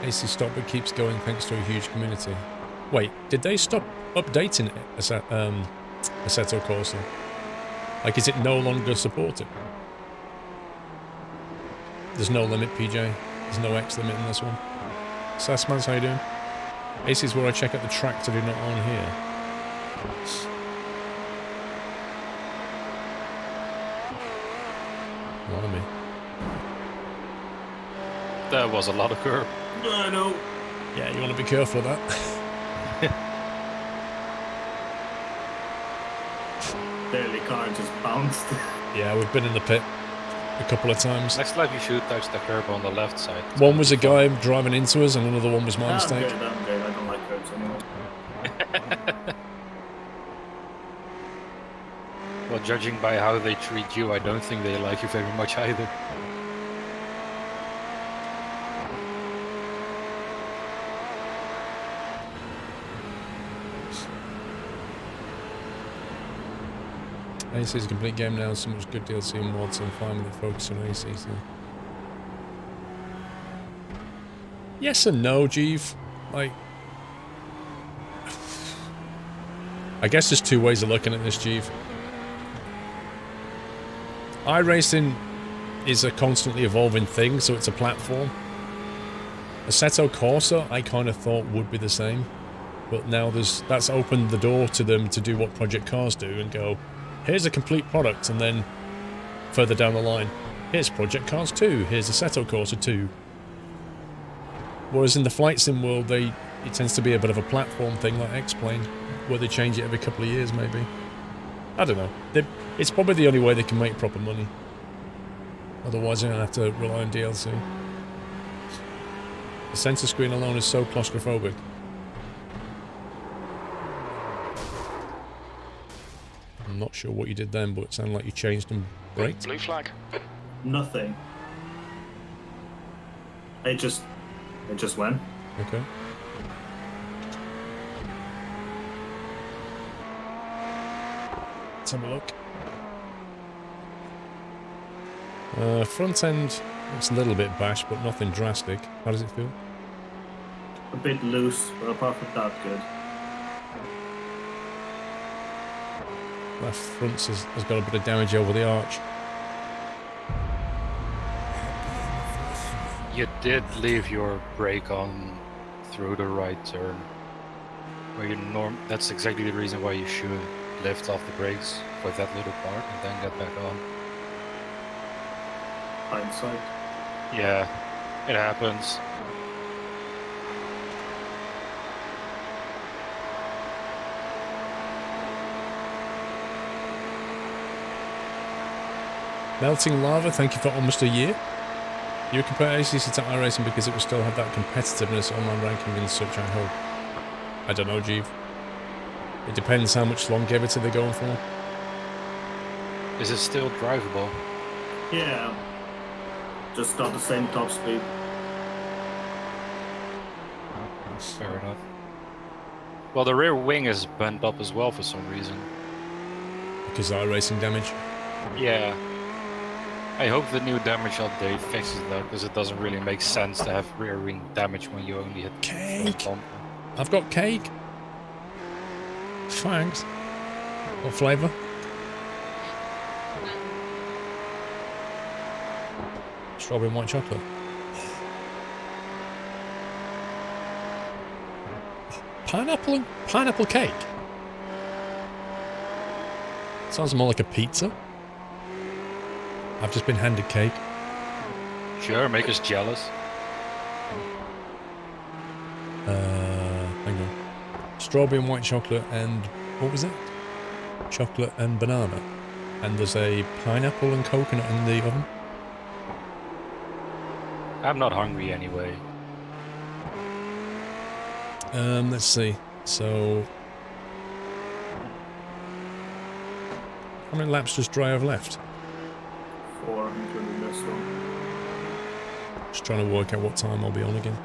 AC stop but keeps going thanks to a huge community. Wait, did they stop updating Assetto Corsa? Like, is it no longer supported? There's no limit, PJ. There's no X limit in this one. Sassmans, how you doing? AC is where I check out the tracks I do not own here. Blimey. That was a lot of curb. I know. Yeah, you want to be careful of that. Daily car just bounced. Yeah, we've been in the pit a couple of times. Next lap you should touch the curb on the left side. One was a guy driving into us and another one was my mistake. I'm good. I don't like curbs anymore. Well, judging by how they treat you, I don't think they like you very much either. AC is a complete game now, so much good DLC and mods, I'm fine with the focus on AC, so... Yes and no, Jeeve. Like... I guess there's two ways of looking at this, Jeeve. iRacing is a constantly evolving thing, so it's a platform. Assetto Corsa, I kind of thought would be the same. But now that's opened the door to them to do what Project Cars do and go... Here's a complete product, and then further down the line, here's Project Cars 2, here's Assetto Corsa 2. Whereas in the flight sim world, it tends to be a bit of a platform thing, like X-Plane, where they change it every couple of years, maybe. I don't know. It's probably the only way they can make proper money. Otherwise, they're going to have to rely on DLC. The center screen alone is so claustrophobic. I'm not sure what you did then, but it sounded like you changed and braked. Blue flag. Nothing. It just went. Okay. Let's have a look. Front end looks a little bit bashed, but nothing drastic. How does it feel? A bit loose, but apart from that, good. Left front has got a bit of damage over the arch. You did leave your brake on through the right turn. Where you that's exactly the reason why you should lift off the brakes for that little part and then get back on. Hindsight. Yeah, it happens. Melting Lava, thank you for almost a year. You would compare ACC to iRacing because it will still have that competitiveness, online ranking and such, I hope. I don't know, Jeeve. It depends how much longevity they're going for. Is it still drivable? Yeah. Just not the same top speed. Fair enough. Well, the rear wing is bent up as well for some reason. Because iRacing damage. Yeah. I hope the new damage update fixes that, because it doesn't really make sense to have rear wing damage when you only hit Cake! I've got cake! Thanks. What flavour? Strawberry and white chocolate. Pineapple cake? Sounds more like a pizza. I've just been handed cake. Sure, make us jealous. Hang on. Strawberry and white chocolate and... what was it? Chocolate and banana. And there's a pineapple and coconut in the oven. I'm not hungry anyway. Let's see. So... how many laps does Dry have left? 4, including this one. Just trying to work out what time I'll be on again.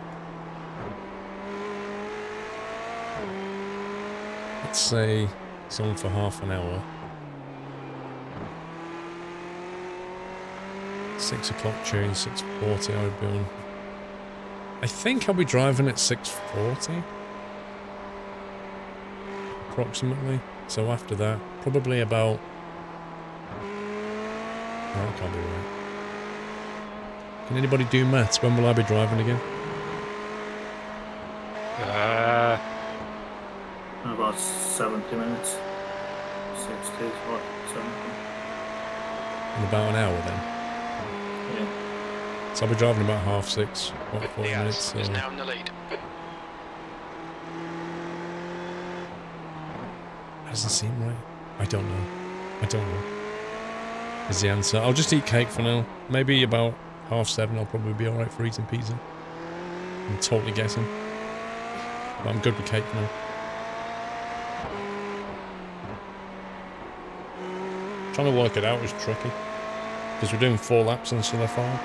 Let's say it's on for half an hour. 6 o'clock tune, 6:40 I would be on. I think I'll be driving at 6:40. Approximately. So after that, probably about... No, that can't be right. Can anybody do maths? When will I be driving again? About 70 minutes. 60 or 70. In about an hour then. Yeah. So I'll be driving about 6:30. What, 40 minutes? So... is now in the lead. That doesn't seem right. I don't know. I don't know. Is the answer. I'll just eat cake for now. Maybe about 7:30 I'll probably be alright for eating pizza. I'm totally guessing. But I'm good with cake for now. Trying to work it out is tricky. Because we're doing 4 laps instead of 5.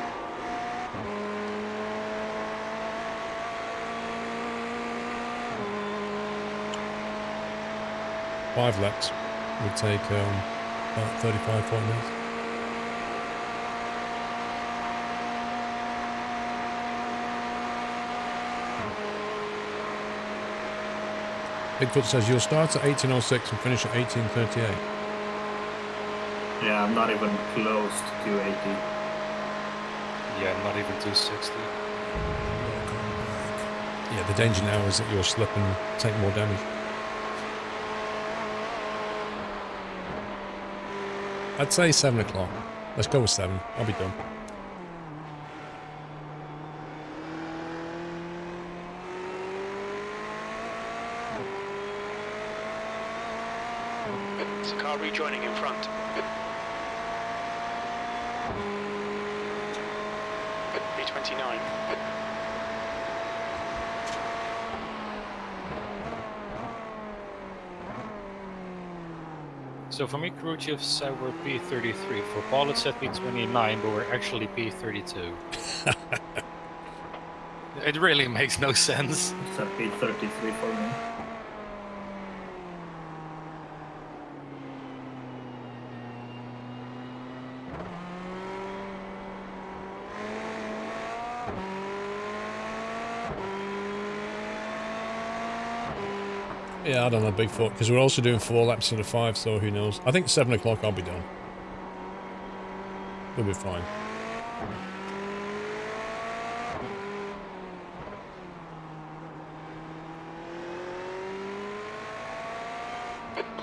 Five laps would take about 35, 40 minutes. Bigfoot says you'll start at 18:06 and finish at 18:38. Yeah, I'm not even close to 280. Yeah, not even 260. Yeah, the danger now is that you'll slip and take more damage. I'd say 7 o'clock. Let's go with 7. I'll be done. There's a car rejoining in front. B29. So for me, Khrushchev said we're P33. For Paul, it said P29, but we're actually P32. It really makes no sense. It's a P33 for me. Yeah, I don't know, Bigfoot, because we're also doing 4 laps instead of 5, so who knows. I think 7 o'clock I'll be done. We'll be fine.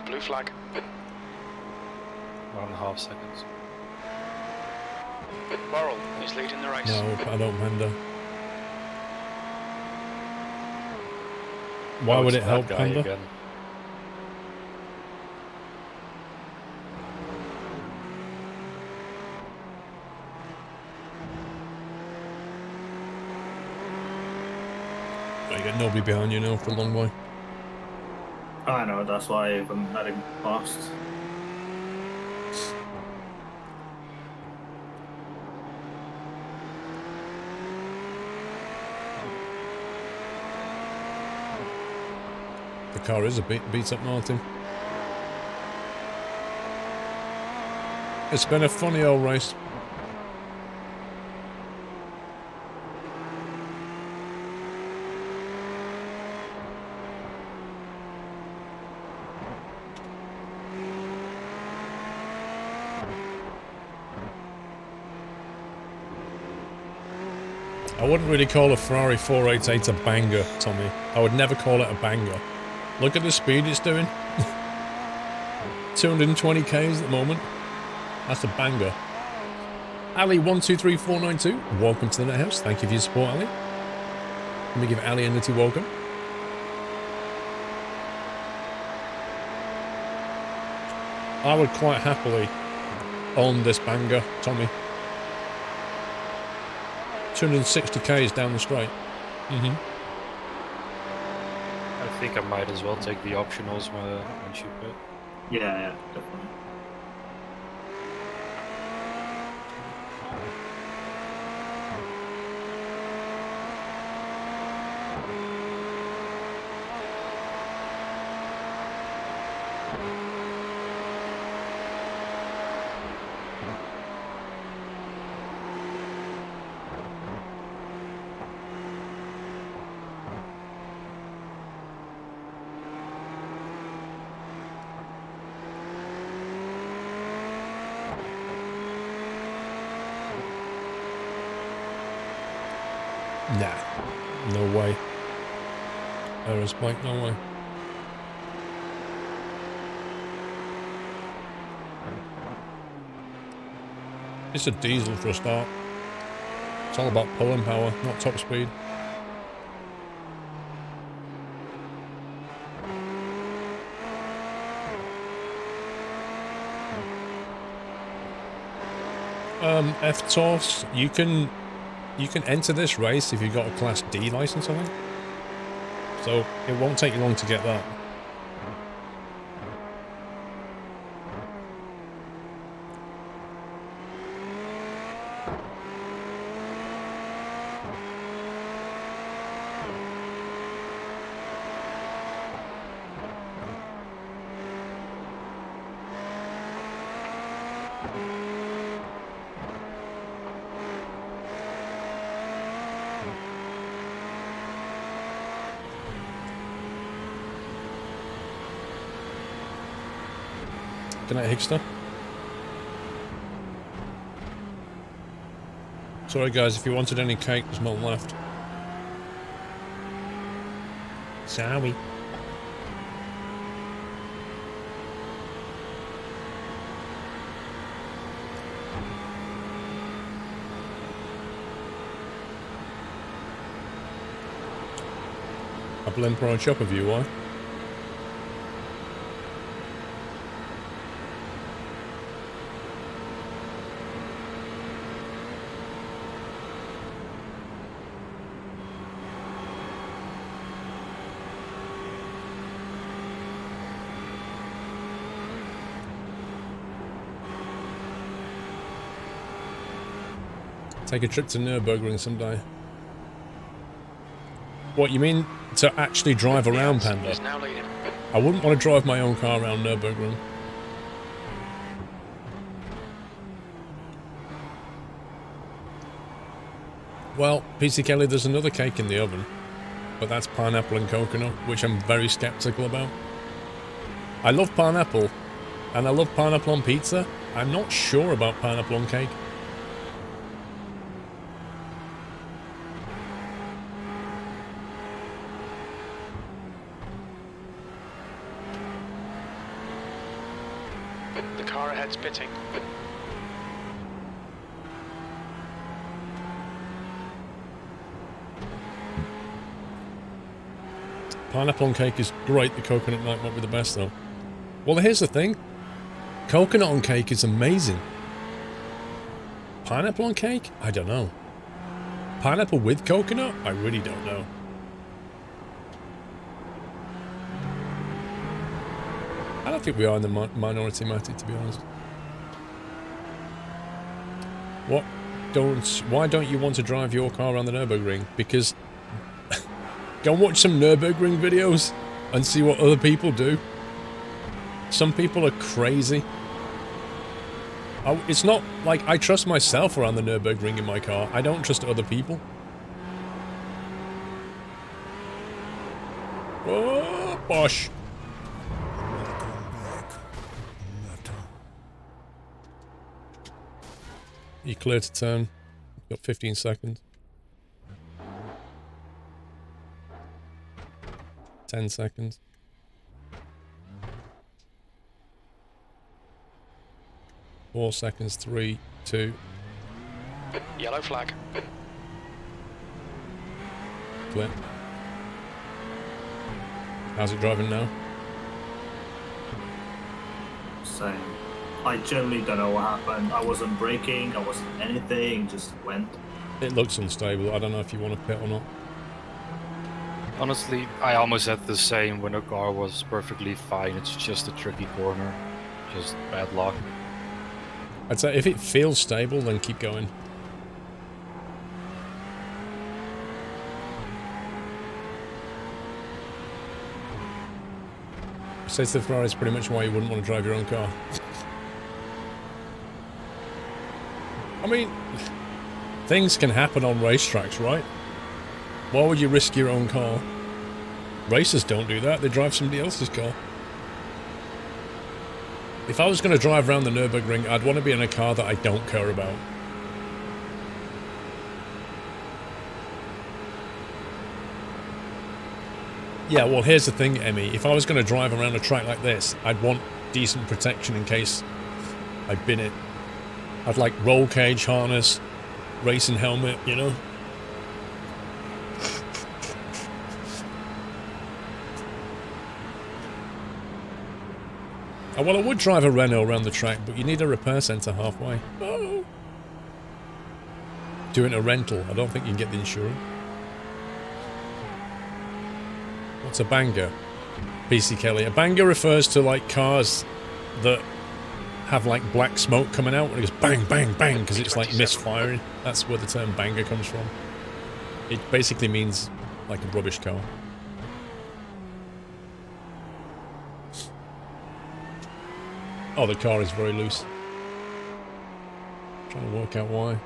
Blue flag. 1.5 seconds. Worrell is leading the race. No, I don't Panda. Why Oh, would it's it that help guy Panda? again. You got nobody behind you now for a long way. I know, that's why I even had him passed. The car is a bit beat up Martin. It's been a funny old race. I wouldn't really call a Ferrari 488 a banger, Tommy. I would never call it a banger. Look at the speed it's doing. 220 k's at the moment. That's a banger. Ali123492, welcome to the Net House. Thank you for your support, Ali. Let me give Ali a nutty welcome. I would quite happily own this banger, Tommy. 260 k's down the straight. I think I might as well take the optionals once you put. Yeah, definitely. Nah. No way. Aerospike, no way. It's a diesel for a start. It's all about pulling power, not top speed. F-Toss, you can enter this race if you've got a Class D license, I think. So it won't take you long to get that. Good night, Hickster. Sorry guys, if you wanted any cake, there's none left. Sorry. A blimp or a chopper view, why? Take a trip to Nürburgring someday. What, you mean to actually drive around, Panda? I wouldn't want to drive my own car around Nürburgring. Well, PC Kelly, there's another cake in the oven. But that's pineapple and coconut, which I'm very skeptical about. I love pineapple, and I love pineapple on pizza. I'm not sure about pineapple on cake. The car ahead's pitting. Pineapple on cake is great, the coconut might be the best though. Well, here's the thing. Coconut on cake is amazing. Pineapple on cake? I don't know. Pineapple with coconut? I really don't know. I don't think we are in the minority, Matty, to be honest. Why don't you want to drive your car around the Nürburgring? Because go and watch some Nürburgring videos and see what other people do. Some people are crazy. It's not like I trust myself around the Nürburgring in my car. I don't trust other people. Oh, bosh. You clear to turn. Got 15 seconds. 10 seconds. 4 seconds. 3, 2. Yellow flag. Clear. How's it driving now? Same. I generally don't know what happened. I wasn't braking, I wasn't anything, just went. It looks unstable. I don't know if you want to pit or not. Honestly, I almost had the same when the car was perfectly fine. It's just a tricky corner. Just bad luck. I'd say if it feels stable, then keep going. Says the Ferrari is pretty much why you wouldn't want to drive your own car. I mean, things can happen on racetracks, right? Why would you risk your own car? Racers don't do that, they drive somebody else's car. If I was going to drive around the Nürburgring, I'd want to be in a car that I don't care about. Yeah, well, here's the thing, Emmy. If I was going to drive around a track like this, I'd want decent protection in case I bin it. I'd like roll cage harness, racing helmet, you know? Oh, well, I would drive a Renault around the track, but you need a repair centre halfway. Oh. Doing a rental, I don't think you can get the insurance. What's a banger? PC Kelly. A banger refers to, like, cars that have, like, black smoke coming out when it goes bang, bang, bang, because it's, like, misfiring. That's where the term banger comes from. It basically means, like, a rubbish car. Oh, the car is very loose. Trying to work out why.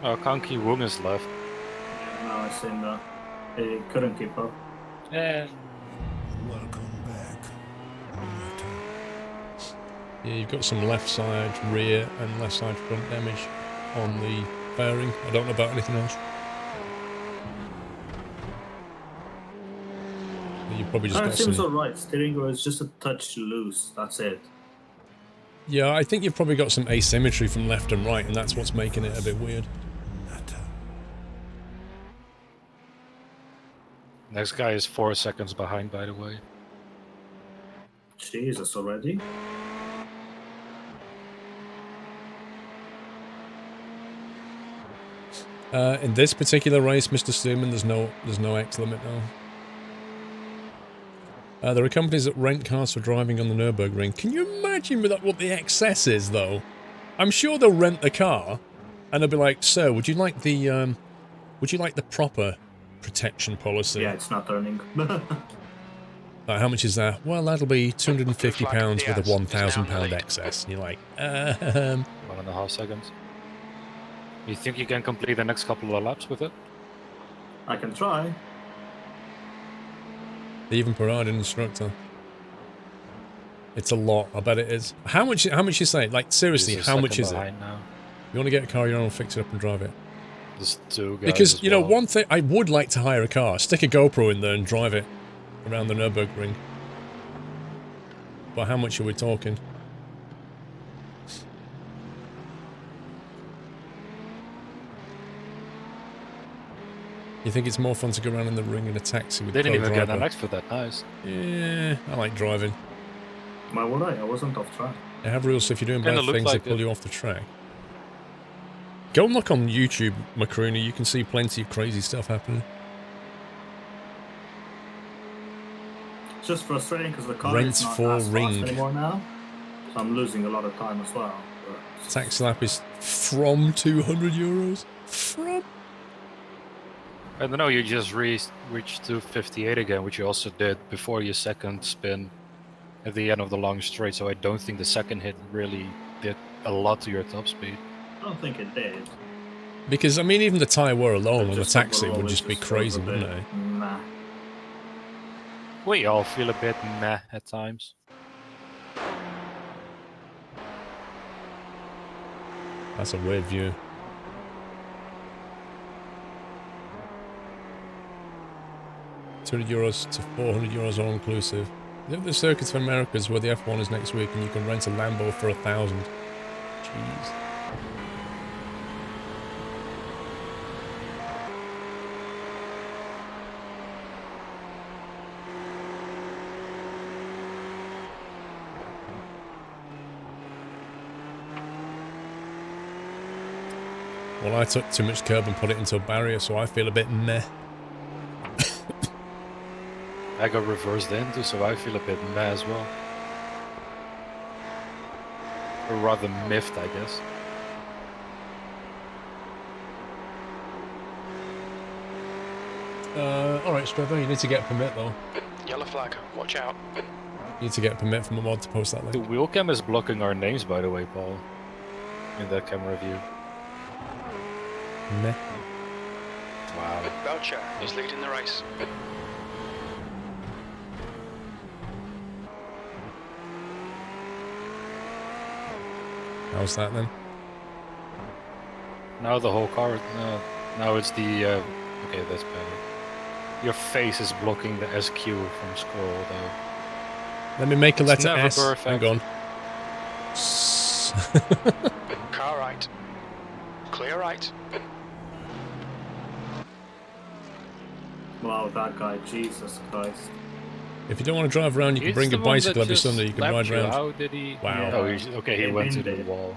Oh, Kanki Wung is left. Yeah, no, I seen that. He couldn't keep up. Yeah. Welcome back. Yeah, you've got some left side rear and left side front damage on the fairing. I don't know about anything else. You've probably just It got seems some... alright. Steering wheel is just a touch loose. That's it. Yeah, I think you've probably got some asymmetry from left and right, and that's what's making it a bit weird. Next guy is 4 seconds behind, by the way. Jesus, already? In this particular race, Mr. Stuman, there's no X limit now. There are companies that rent cars for driving on the Nürburgring. Can you imagine what the excess is, though? I'm sure they'll rent the car, and they'll be like, "Sir, would you like the proper protection policy?" Yeah, it's not turning. How much is that? Well, that'll be £250 with a £1,000 lead. excess. And you're like, 1.5 seconds. You think you can complete the next couple of laps with it? I can try. They even provide an instructor. It's a lot. I bet it is. How much you say? Like, seriously, He's a how much is second it? behind now. You want to get a car, you want to fix it up and drive it. There's 2 guys Because, as you know, well. one thing, I would like to hire a car, stick a GoPro in there and drive it around the Nürburgring. But how much are we talking? You think it's more fun to go around in the ring in a taxi with They didn't even get co-driver? an X for that. Nice. Yeah, I like driving. Why would I? I wasn't off track. They have rules, so if you're doing Kinda bad looked things, like they pull it. you off the track. Go and look on YouTube, Macaroni. You can see plenty of crazy stuff happening. It's just frustrating because the car Rents is not for as ring. fast anymore now. So I'm losing a lot of time as well. But Taxi lap is from €200. From? I don't know, you just reached 258 again, which you also did before your second spin at the end of the long straight, so I don't think the second hit really did a lot to your top speed. I don't think it did. Because, I mean, even the tyre wear alone But on the just taxi overall, would it just be feels crazy, a wouldn't bit it? Meh. We all feel a bit meh at times. That's a weird view. €200 to €400 all inclusive. Live the circuits of Americas where the F1 is next week and you can rent a Lambo for $1,000. Jeez. Well, I took too much curb and put it into a barrier, so I feel a bit meh. I got reversed into, so I feel a bit meh as well. Or rather miffed, I guess. Alright, Strether, you need to get a permit though. Yellow flag. Watch out. You need to get a permit from a mod to post that The link. wheel cam is blocking our names, by the way, Paul. In that camera view. Meh. Wow. Belcher is leading the race. How's that then? Now the whole car. Now it's the. Okay, that's better. Your face is blocking the SQ from Squirrel, though. Let me make a It's letter never S. perfect. Hang on. Car right. Clear right. Wow, that guy, Jesus Christ. If you don't want to drive around, you can He's bring the a one that bicycle every just Sunday. You can slapped ride you. around. How did he? Wow. Oh, okay, he It went into ended. the wall.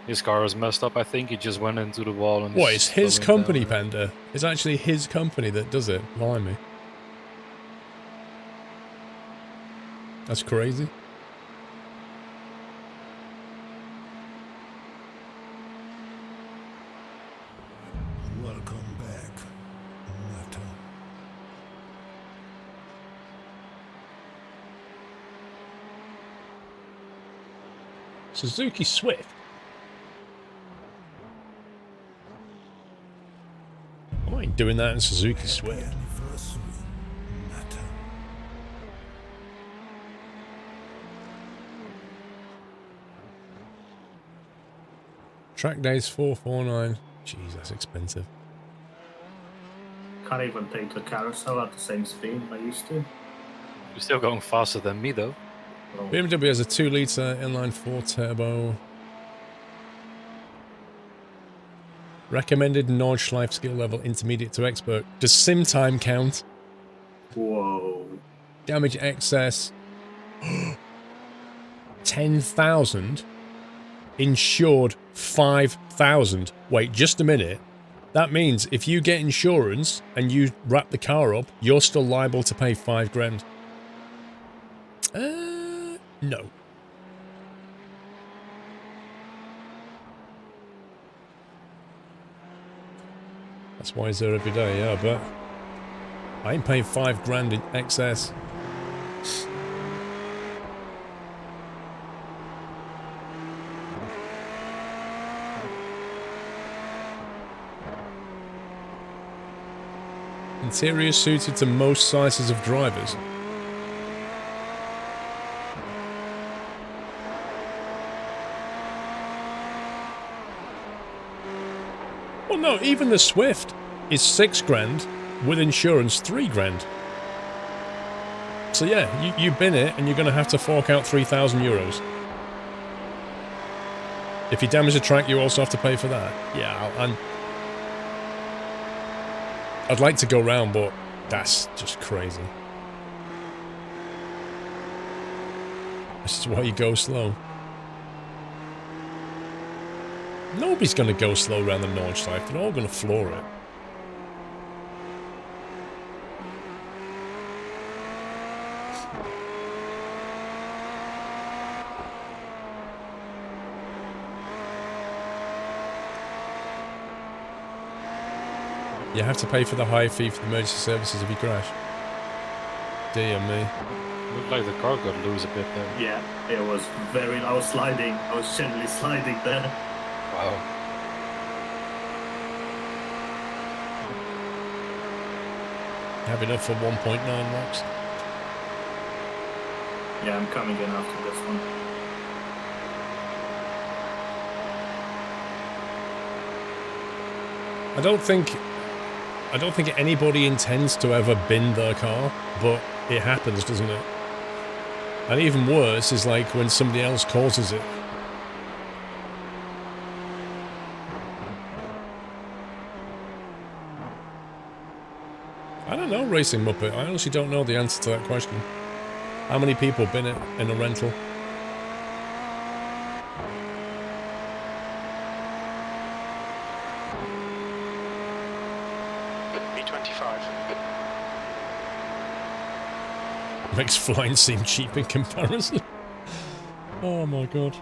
His car was messed up, I think. He just went into the wall and... What, it's his slowing company, down. Panda? It's actually his company that does it. Blimey. That's crazy. Welcome back, Mata. Suzuki Swift. I ain't doing that in Suzuki Swift. Anniversary, Mata. Track days 449. Jeez, that's expensive. Can't even take the carousel at the same speed I used to. You're still going faster than me, though. Oh, BMW has a 2-litre inline 4 turbo. Recommended Nordschleife skill level intermediate to expert. Does sim time count? whoa. Damage excess. 10,000. Insured 5,000. Wait, just a minute. That means if you get insurance and you wrap the car up, you're still liable to pay 5 grand. No. That's why he's there every day, yeah, but I ain't paying 5 grand in excess. Interior suited to most sizes of drivers. Well, no, even the Swift is 6 grand, with insurance 3 grand. So yeah, you bin it and you're going to have to fork out 3,000 euros. If you damage the track, you also have to pay for that. Yeah, I'd like to go round, but that's just crazy. This is why you go slow. Nobody's going to go slow around the Nordschleife. They're all going to floor it. You have to pay for the high fee for the emergency services if you crash. Dear me. Looked like the car got loose a bit there. Yeah, it was very. I was sliding. I was gently sliding there. Wow. Have enough for 1.9 laps. Yeah, I'm coming in after this one. I don't think anybody intends to ever bin their car, but it happens, doesn't it? And even worse is like when somebody else causes it. I don't know, Racing Muppet. I honestly don't know the answer to that question. How many people bin it in a rental? B25. Makes flying seem cheap in comparison. Oh my god.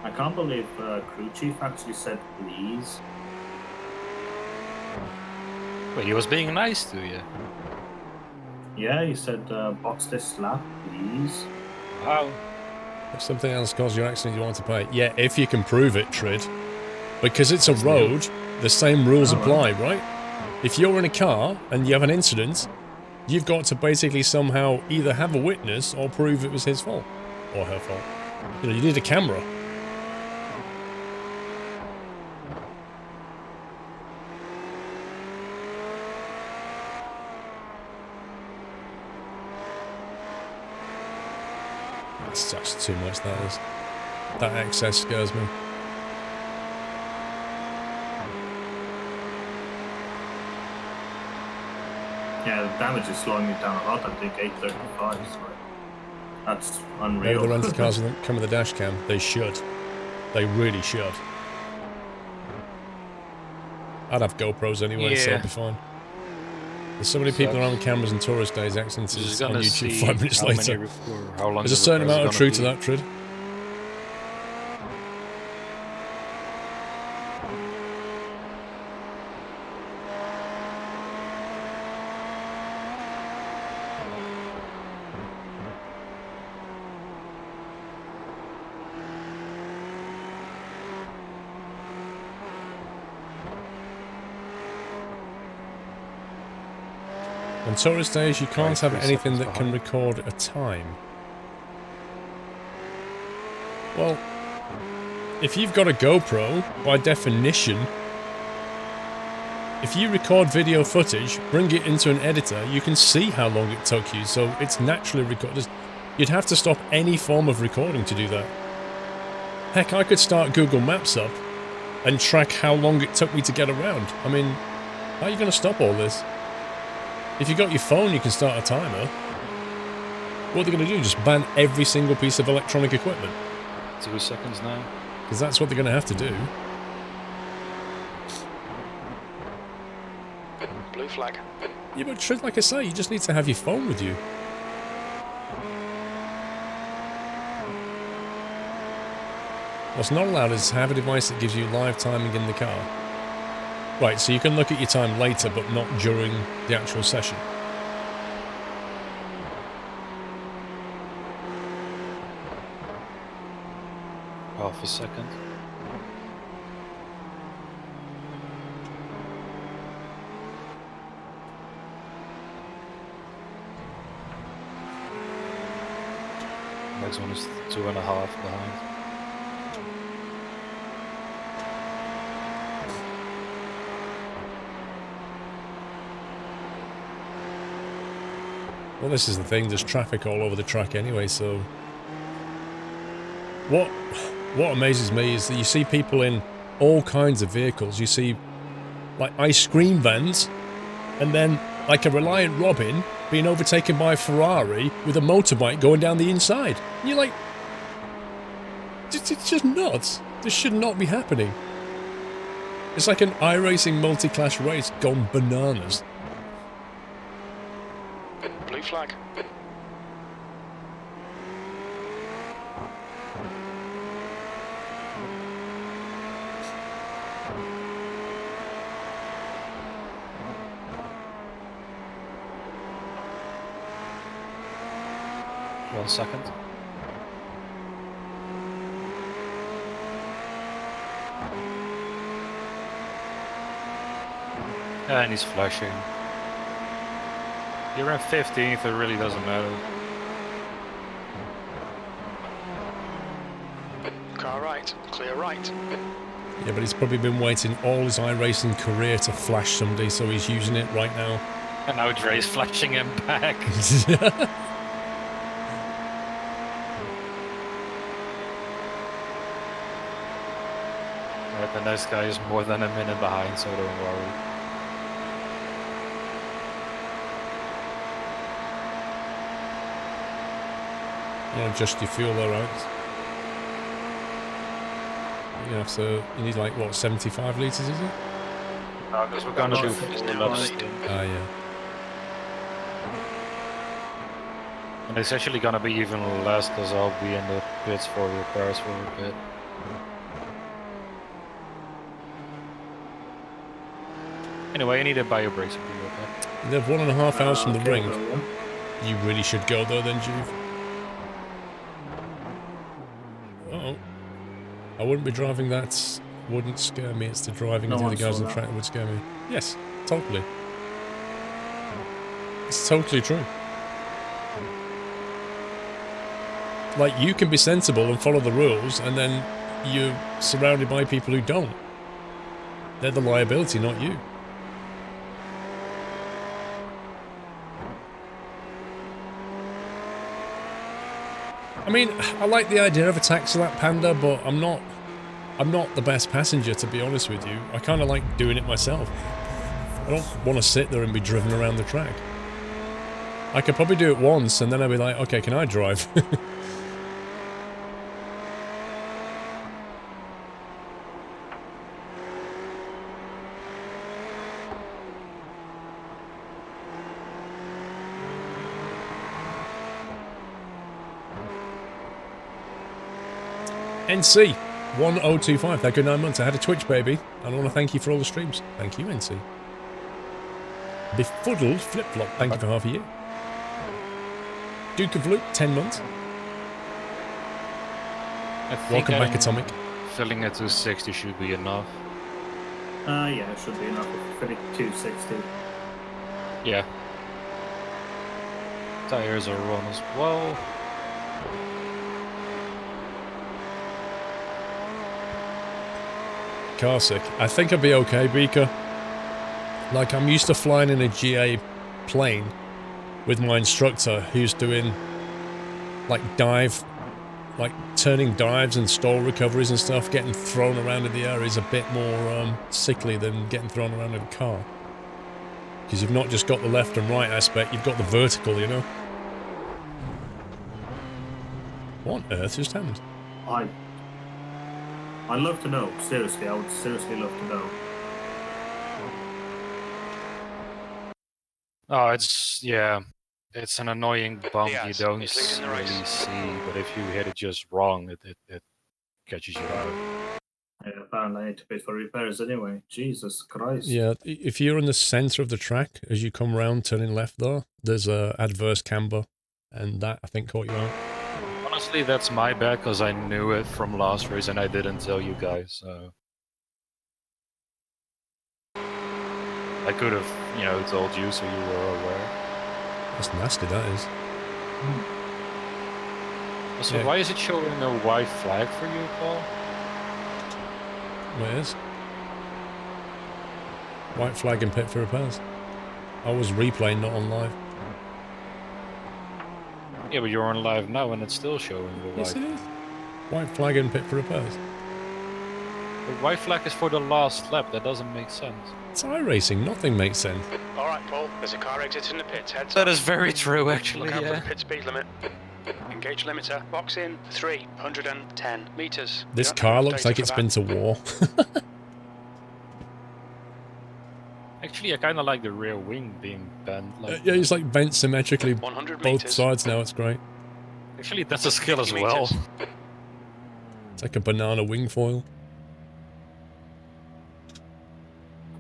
I can't believe crew chief actually said please. Wait, he was being nice to you. Yeah, he said box this lap, please. Wow. If something else caused your accident, you want to pay. Yeah, if you can prove it, Trid. Because it's a road, the same rules apply, right? If you're in a car and you have an incident, you've got to basically somehow either have a witness or prove it was his fault. Or her fault. You know, you need a camera. It's just too much, that is. That excess scares me. Yeah, the damage is slowing me down a lot. I think 835 is like, that's Maybe unreal. the rented cars don't come with a dash cam. They should. They really should. I'd have GoPros anyway, so Yeah. it'll be fine. There's so many people Sucks. around cameras and tourist days, accidents Just on gonna YouTube see 5 minutes how later. many how long There's a the certain repairs amount are of truth to gonna that, Trid. On tourist days, you can't have 3 anything seconds that can behind. record a time. Well, if you've got a GoPro, by definition, if you record video footage, bring it into an editor, you can see how long it took you, so it's naturally recorded. You'd have to stop any form of recording to do that. Heck, I could start Google Maps up and track how long it took me to get around. I mean, how are you going to stop all this? If you got your phone, you can start a timer. What are they going to do? Just ban every single piece of electronic equipment? 2 seconds now. Because that's what they're going to have to do. Blue flag. Yeah, but like I say, you just need to have your phone with you. What's not allowed is to have a device that gives you live timing in the car. Right, so you can look at your time later, but not during the actual session. Half a second. Next one is 2.5 behind. Well, this is the thing, there's traffic all over the track anyway, so... What amazes me is that you see people in all kinds of vehicles. You see, like, ice cream vans, and then, like a Reliant Robin being overtaken by a Ferrari with a motorbike going down the inside. And you're like... It's just nuts. This should not be happening. It's like an iRacing multi-class race gone bananas. Blue flag. One second. And he's flashing. You're in 15th, it really doesn't matter. Car right. Clear right. Yeah, but he's probably been waiting all his iRacing career to flash somebody, so he's using it right now. And now Dre's flashing him back. Right, the next guy is more than a minute behind, so don't worry. You want to adjust your fuel though, right? You have to, you need like, what, 75 litres, is it? No, because we're gonna do It's full now laps. leading. Ah, yeah. And it's actually gonna be even less because I'll be in the pits for repairs for a bit. Anyway, I need to buy your brakes if you're okay. They're 1.5 hours from the Okay, ring. brilliant. You really should go though then, Juve. Uh-oh. I wouldn't be driving that. Wouldn't scare me. It's the driving No of the other one guys saw on the that. track that would scare me. Yes, totally. It's totally true. Like, you can be sensible and follow the rules, and then you're surrounded by people who don't. They're the liability, not you. I mean, I like the idea of a taxi lap panda, but I'm not the best passenger, to be honest with you. I kind of like doing it myself. I don't want to sit there and be driven around the track. I could probably do it once, and then I'd be like, okay, can I drive? NC 1025, thank you 9 months. I had a Twitch baby, and I want to thank you for all the streams. Thank you, NC. Befuddled Flip Flop, thank you for half a year. Duke of Luke, 10 months. Welcome back, Atomic. Filling it to 60 should be enough. Yeah, it should be enough. For the 260. Yeah. Tires are on as well. Car sick. I think I'll be okay, Beaker. Like, I'm used to flying in a GA plane with my instructor who's doing, like, turning dives and stall recoveries and stuff. Getting thrown around in the air is a bit more sickly than getting thrown around in a car. Because you've not just got the left and right aspect, you've got the vertical, you know? What on earth just happened? I'd love to know. Seriously, I would seriously love to know. Oh, it's an annoying bump you Diaz don't is leading the race. really see, but if you hit it just wrong, it catches you out. Yeah, apparently I need to pay for repairs anyway. Jesus Christ. Yeah, if you're in the center of the track, as you come round turning left there, there's a adverse camber, and that, I think, caught you out. Honestly, that's my bad, because I knew it from last race and I didn't tell you guys, so... I could have, told you so you were aware. That's nasty, that is. Also, Yeah. why is it showing a white flag for you, Paul? Where's? White flag and pit for repairs. I was replaying, not on live. Yeah, but you're on live now and it's still showing the white. Yes, it is. White flag and pit for repairs. The white flag is for the last lap. That doesn't make sense. It's iRacing. Nothing makes sense. All right, Paul. There's a car exiting the pits. Heads That up. is very true, actually. Look out for Yeah. the pit speed limit. Engage limiter. Box in 310 meters. This You don't car have looks data like for it's that. been to war. Actually, I kind of like the rear wing being bent. Like, Yeah, it's like bent symmetrically 100 both meters. sides now. It's great. actually, that's a skill as 50 well. meters. It's like a banana wing foil.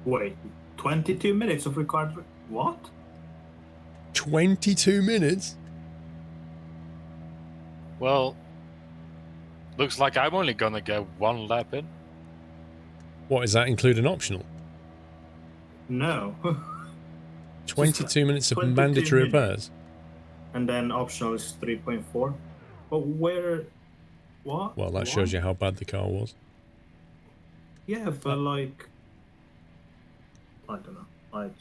Wait, 22 minutes of required... What? 22 minutes? Well, looks like I'm only gonna get one lap in. What, is that include an optional? No. 22 minutes of 22 mandatory minutes. repairs? And then optional is 3.4. But where... What? Well, that shows you how bad the car was. Yeah, but like... I don't know.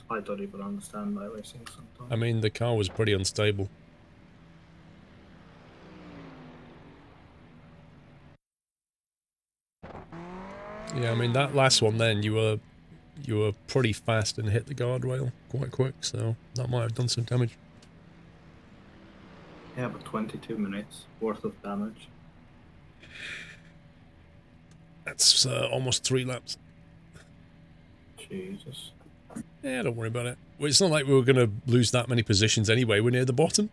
I don't even understand iRacing sometimes. I mean, the car was pretty unstable. Yeah, I mean, that last one then, you were pretty fast and hit the guardrail quite quick, so that might have done some damage. Yeah, but 22 minutes worth of damage. That's almost 3 laps. Jesus. Yeah, don't worry about it. Well, it's not like we were going to lose that many positions anyway. We're near the bottom.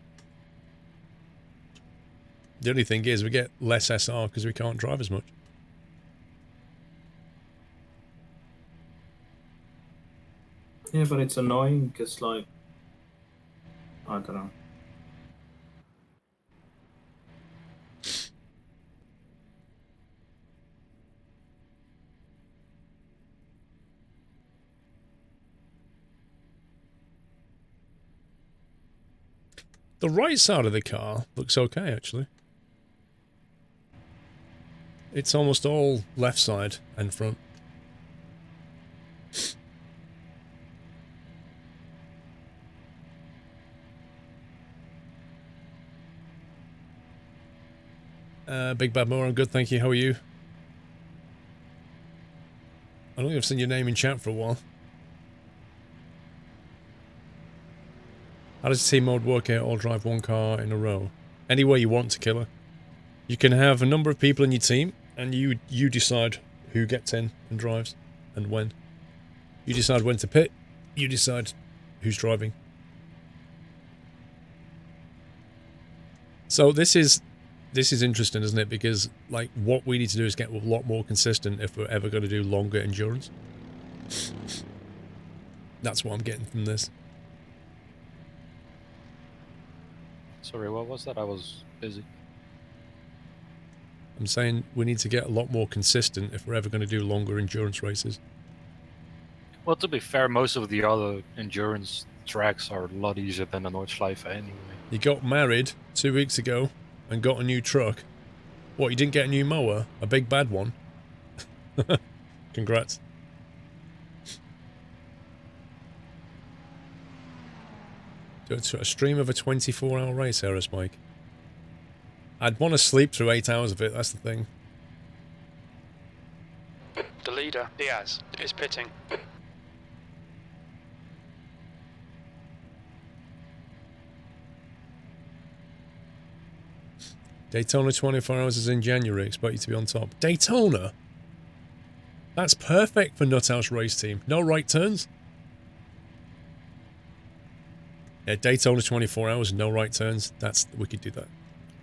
The only thing is we get less SR because we can't drive as much. Yeah, but it's annoying because, like, I don't know. The right side of the car looks okay, actually. It's almost all left side and front. Big Bad Moore, I'm good, thank you. How are you? I don't think I've seen your name in chat for a while. How does team mode work here? All drive one car in a row. Any way you want to, Killer. You can have a number of people in your team, and you decide who gets in and drives, and when. You decide when to pit. You decide who's driving. So this is interesting, isn't it? Because like what we need to do is get a lot more consistent if we're ever going to do longer endurance. That's what I'm getting from this. Sorry, what was that? I was busy. I'm saying we need to get a lot more consistent if we're ever going to do longer endurance races. Well, to be fair, most of the other endurance tracks are a lot easier than the Nordschleife anyway. You got married 2 weeks ago and got a new truck. What, you didn't get a new mower? A big bad one? Congrats. Do a stream of a 24-hour race, Harris Mike. I'd want to sleep through 8 hours of it, that's the thing. The leader, Diaz, is pitting. Daytona 24 hours is in January. Expect you to be on top. Daytona? That's perfect for Nuthouse Race Team. No right turns? Yeah, Daytona 24 hours, no right turns. We could do that.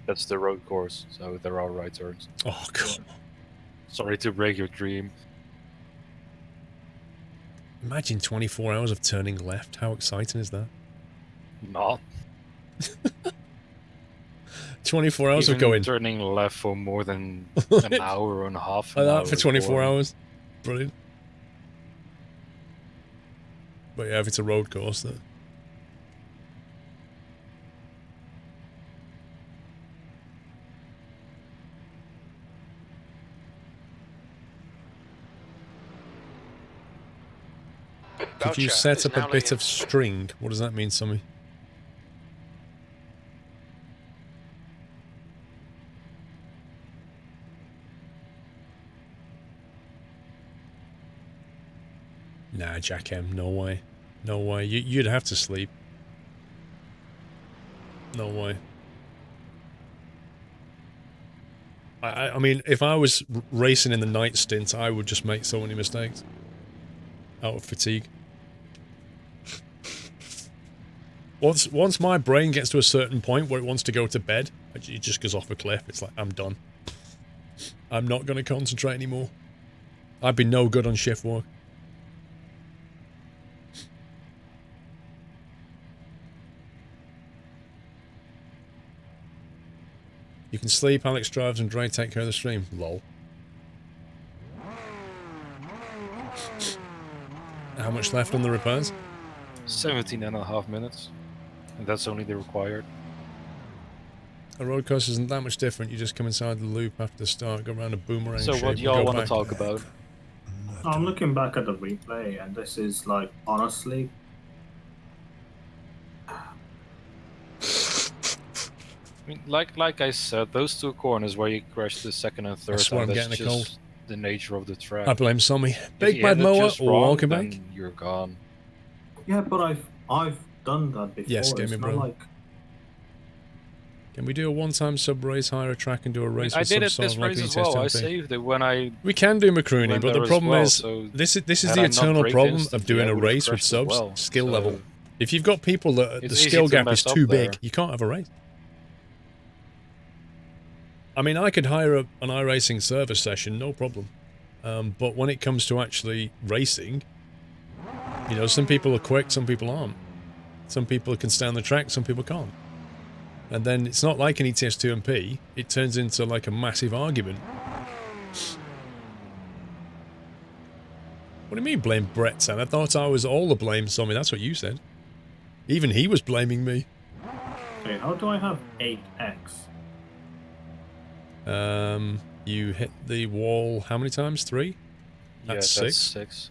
That's the road course, so there are right turns. Oh, God. Sorry to break your dream. Imagine 24 hours of turning left. How exciting is that? Not. 24 hours Even of going. turning left for more than an hour and a half. Like that for 24 hours. Brilliant. But yeah, if it's a road course, then. Could you set up a bit of string? What does that mean, Sammy? Nah, Jack M, no way. No way. You'd have to sleep. No way. I mean, if I was racing in the night stint, I would just make so many mistakes. Out of fatigue. Once my brain gets to a certain point where it wants to go to bed, it just goes off a cliff. It's like, I'm done. I'm not going to concentrate anymore. I'd be no good on shift work. You can sleep, Alex drives, and Dre take care of the stream. Lol. How much left on the repairs? 17.5 minutes. And that's only the required. A road course isn't that much different. You just come inside the loop after the start, go around a boomerang So shape, what and y'all go want to back. talk about? I'm looking back at the replay, and this is like, honestly, I mean, like I said, those two corners where you crash the second and third, swear I'm that's getting a just cold. the nature of the track. I blame Sammy. If Big you Bad hit it Mower, just wrong, welcome then back. you're gone. yeah, but I've done that before. Yes, Gaming it's not Bro. like, Can we do a one-time sub race, hire a track, and do a race I with did some it sort this of like race an as well. I ETS saved it when I We can do McCrooney, went but the there as problem well, is so this is had the I not eternal braked problem of instantly, doing I a would have race with crashed as subs. well. Skill So level. If you've got people that the it's easy skill to gap is mess up too there. big, you can't have a race. I mean, I could hire an iRacing service session, no problem. But when it comes to actually racing, you know, some people are quick, some people aren't. Some people can stay on the track, some people can't. And then it's not like an ETS2 and P, it turns into like a massive argument. What do you mean blame Brett, Sam? I thought I was all the blame, Sammy. That's what you said. Even he was blaming me. okay, how do I have 8x? You hit the wall how many times? 3? That's yeah, 6. that's 6.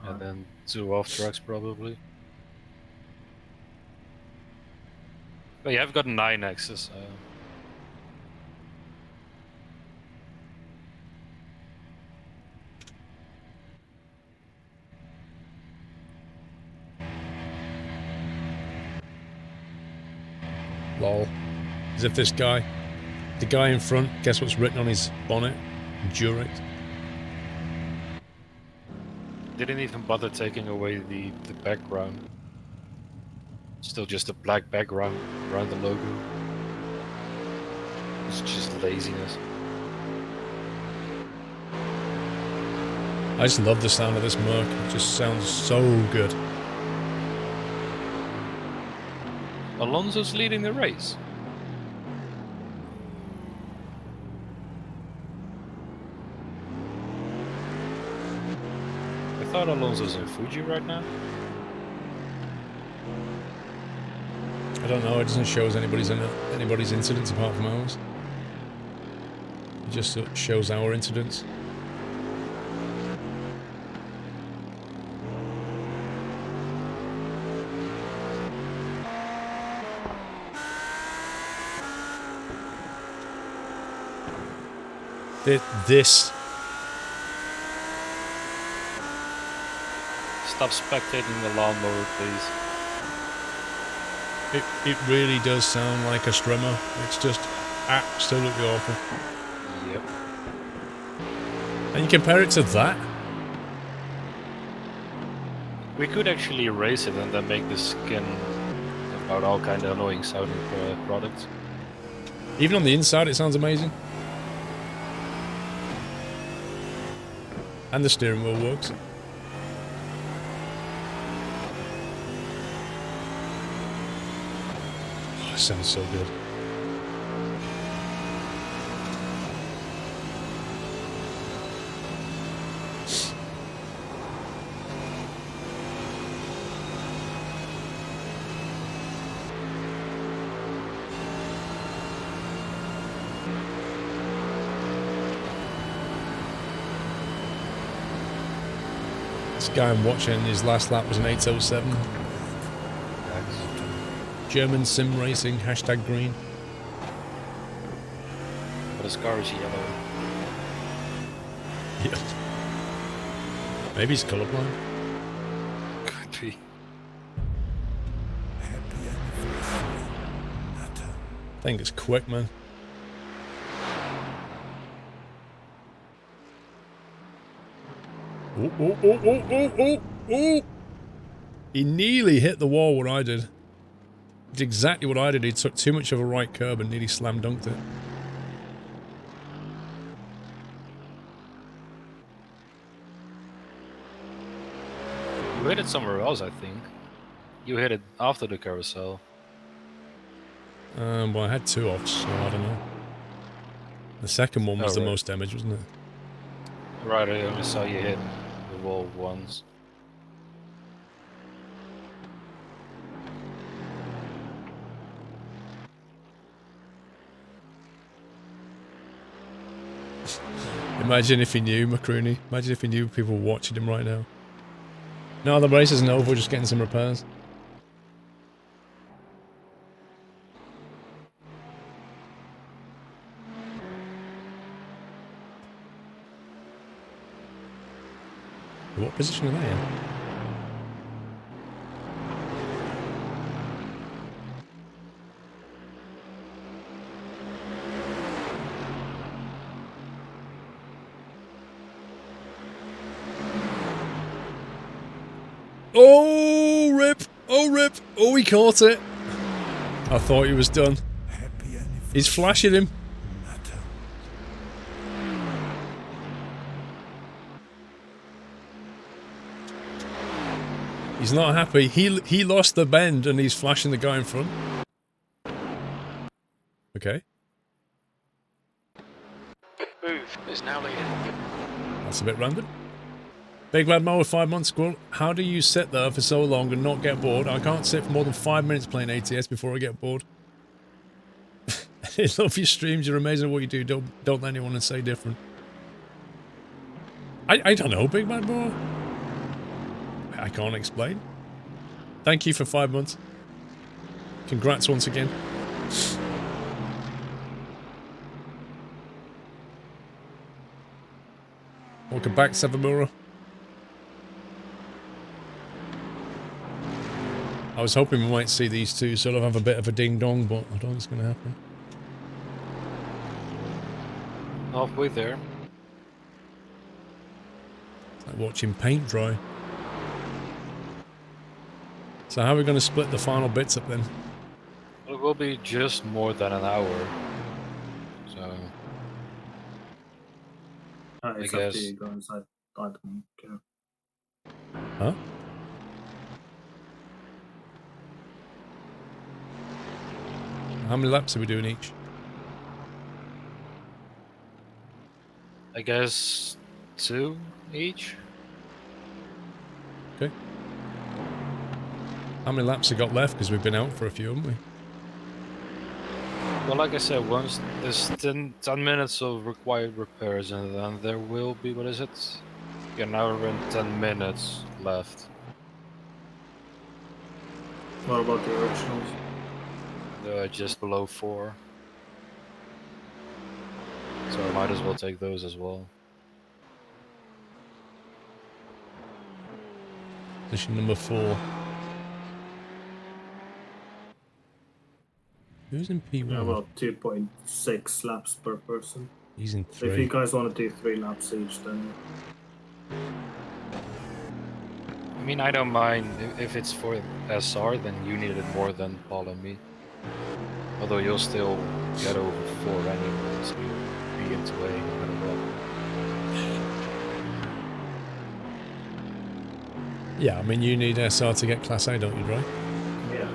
And then 2 off tracks probably. But yeah, I've got 9 X's. Lol. As if this guy, the guy in front, guess what's written on his bonnet? Durex. Didn't even bother taking away the background. Still just a black background around the logo. It's just laziness. I just love the sound of this Merc. It just sounds so good. Alonso's leading the race. I thought Alonso's in Fuji right now. I don't know. It doesn't show us anybody's incidents apart from ours. It just shows our incidents. This. Stop spectating the lawnmower, please. It really does sound like a strimmer. It's just absolutely awful. Yep. And you compare it to that? We could actually erase it and then make the skin about all kind of annoying sounding products. Even on the inside, it sounds amazing. And the steering wheel works. Oh, it sounds so good. This guy I'm watching, his last lap was an 8:07. German sim racing, hashtag green. But his car is yellow. Yeah. Maybe he's colorblind. Could be. Happy anniversary, Nata. I think it's quick, man. Oh, oh, oh, oh, oh, oh, oh! He nearly hit the wall what I did. It's exactly what I did. He took too much of a right curb and nearly slam dunked it. You hit it somewhere else, I think. You hit it after the carousel. Well, I had two offs, so I don't know. The second one was the right. most damage, wasn't it? Right, I only saw you hit the wall once. Imagine if he knew, Macrooney. Imagine if he knew people were watching him right now. No, the race isn't over, we're just getting some repairs. What position are they in? Oh, rip! Oh, rip! Oh, he caught it! I thought he was done. Happy anniversary, He's flashing him. Nata. He's not happy. He lost the bend and he's flashing the guy in front. Okay. Booth is now leading. That's a bit random. Big Bad Mo with 5 months, Squirrel. How do you sit there for so long and not get bored? I can't sit for more than 5 minutes playing ATS before I get bored. I love your streams. You're amazing at what you do. Don't let anyone say different. I don't know, Big Bad Mo. I can't explain. Thank you for 5 months. Congrats once again. Welcome back, Savamura. I was hoping we might see these two sort of have a bit of a ding-dong, but I don't think it's going to happen. Halfway there. It's like watching paint dry. So how are we going to split the final bits up then? It will be just more than an hour. So It's I up guess. to you guys. I don't care. Huh? How many laps are we doing each? I guess 2 each. Okay. How many laps have got left? Because we've been out for a few, haven't we? Well, like I said, once there's 10 minutes of required repairs, and then there will be, what is it? Yeah, an hour and 10 minutes left. What about the originals? Just below 4. So I might as well take those as well. Position number 4. Who's in P1? Yeah, about 2.6 laps per person. He's in So if you 3. guys want to do 3 laps each, then I mean, I don't mind if it's for SR, then you need it more than Paul and me. Although you'll still get over 4 anyway, so you'll be into A no matter what. Yeah, I mean, you need SR to get Class A, don't you, Dry? yeah.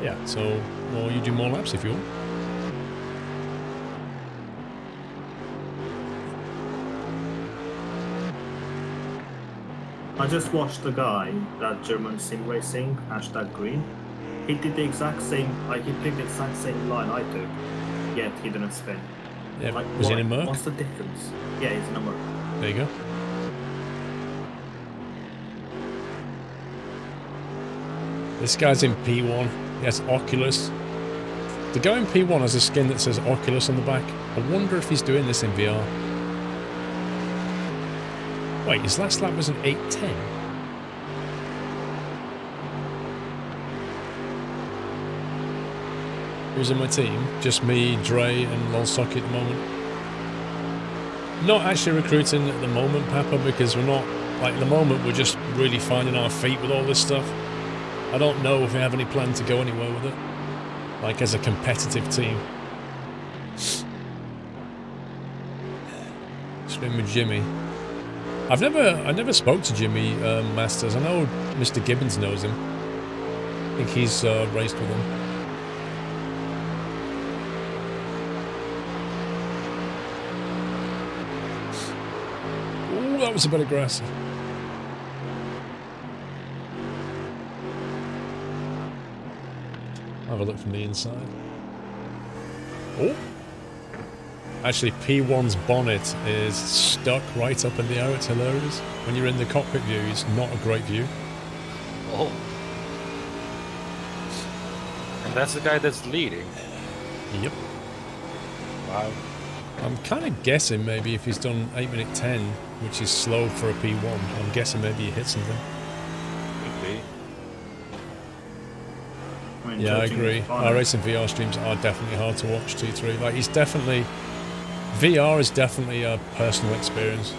Yeah, so well, you do more laps if you want. I just watched the guy, that German sim racing, #green. He did the exact same, like he picked the exact same line I took, yet he didn't spin. Yeah, Like, was he why? in a Merc? What's the difference? Yeah, he's in a Merc. There you go. This guy's in P1. He has Oculus. The guy in P1 has a skin that says Oculus on the back. I wonder if he's doing this in VR. Wait, his last lap was an 8:10. Who's in my team? Just me, Dre, and Lolsocky at the moment. Not actually recruiting at the moment, Papa, because we're not, like, at the moment we're just really finding our feet with all this stuff. I don't know if we have any plan to go anywhere with it, like as a competitive team. Swim with Jimmy. I never spoke to Jimmy Masters. I know Mr. Gibbons knows him. I think he's raced with him. Ooh, that was a bit aggressive. Have a look from the inside. Oh! Actually, P1's bonnet is stuck right up in the air. It's hilarious. When you're in the cockpit view, it's not a great view. Oh. And that's the guy that's leading. Yep. Wow. I'm kind of guessing maybe if he's done 8:10, which is slow for a P1, I'm guessing maybe he hit something. Could be. mean, Yeah, I judging agree. the final- iRacing VR streams are definitely hard to watch, T3. Like, he's definitely... VR is definitely a personal experience.